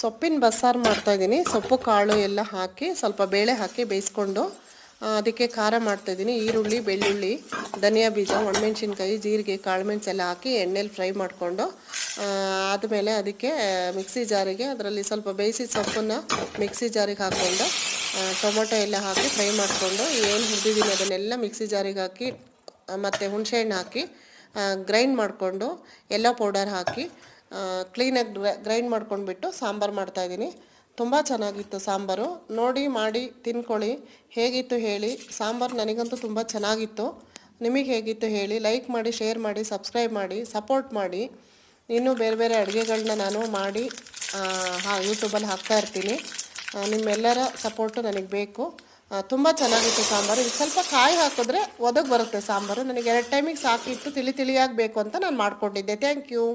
ಸೊಪ್ಪಿನ ಬಸ್ಸಾರು ಮಾಡ್ತಾಯಿದ್ದೀನಿ. ಸೊಪ್ಪು ಕಾಳು ಎಲ್ಲ ಹಾಕಿ ಸ್ವಲ್ಪ ಬೇಳೆ ಹಾಕಿ ಬೇಯಿಸ್ಕೊಂಡು ಅದಕ್ಕೆ ಖಾರ ಮಾಡ್ತಾಯಿದ್ದೀನಿ. ಈರುಳ್ಳಿ, ಬೆಳ್ಳುಳ್ಳಿ, ಧನಿಯಾ ಬೀಜ, ಒಣಮೆಣ್ಸಿನ್ಕಾಯಿ, ಜೀರಿಗೆ, ಕಾಳುಮೆಣಸು ಎಲ್ಲ ಹಾಕಿ ಎಣ್ಣೆಲಿ ಫ್ರೈ ಮಾಡಿಕೊಂಡು ಆದಮೇಲೆ ಅದಕ್ಕೆ ಮಿಕ್ಸಿ ಜಾರಿಗೆ ಅದರಲ್ಲಿ ಸ್ವಲ್ಪ ಬೇಯಿಸಿದ ಸೊಪ್ಪನ್ನು ಮಿಕ್ಸಿ ಜಾರಿಗೆ ಹಾಕ್ಕೊಂಡು ಟೊಮೊಟೊ ಎಲ್ಲ ಹಾಕಿ ಫ್ರೈ ಮಾಡಿಕೊಂಡು ಏನು ಹುರಿದಿದ್ದೀನಿ ಅದನ್ನೆಲ್ಲ ಮಿಕ್ಸಿ ಜಾರಿಗೆ ಹಾಕಿ ಮತ್ತು ಹುಣಸೆಹಣ್ಣು ಹಾಕಿ ಗ್ರೈಂಡ್ ಮಾಡಿಕೊಂಡು ಎಲ್ಲ ಪೌಡರ್ ಹಾಕಿ ಕ್ಲೀನಾಗಿ ಗ್ರೈಂಡ್ ಮಾಡ್ಕೊಂಡ್ಬಿಟ್ಟು ಸಾಂಬಾರು ಮಾಡ್ತಾಯಿದ್ದೀನಿ. ತುಂಬ ಚೆನ್ನಾಗಿತ್ತು ಸಾಂಬಾರು. ನೋಡಿ ಮಾಡಿ ತಿನ್ಕೊಳ್ಳಿ. ಹೇಗಿತ್ತು ಹೇಳಿ. ಸಾಂಬಾರು ನನಗಂತೂ ತುಂಬ ಚೆನ್ನಾಗಿತ್ತು. ನಿಮಗೆ ಹೇಗಿತ್ತು ಹೇಳಿ. ಲೈಕ್ ಮಾಡಿ, ಶೇರ್ ಮಾಡಿ, ಸಬ್ಸ್ಕ್ರೈಬ್ ಮಾಡಿ, ಸಪೋರ್ಟ್ ಮಾಡಿ. ಇನ್ನೂ ಬೇರೆ ಬೇರೆ ಅಡುಗೆಗಳನ್ನ ನಾನು ಮಾಡಿ ಯೂಟ್ಯೂಬಲ್ಲಿ ಹಾಕ್ತಾಯಿರ್ತೀನಿ. ನಿಮ್ಮೆಲ್ಲರ ಸಪೋರ್ಟು ನನಗೆ ಬೇಕು. ತುಂಬ ಚೆನ್ನಾಗಿತ್ತು ಸಾಂಬಾರು. ಇದು ಸ್ವಲ್ಪ ಕಾಯಿ ಹಾಕಿದ್ರೆ ಒದಗಿ ಬರುತ್ತೆ ಸಾಂಬಾರು. ನನಗೆ 2 ಟೈಮಿಗೆ ಸಾಕಿತ್ತು, ತಿಳಿಯಾಗಿ ಬೇಕು ಅಂತ ನಾನು ಮಾಡಿಕೊಂಡಿದ್ದೆ. Thank you.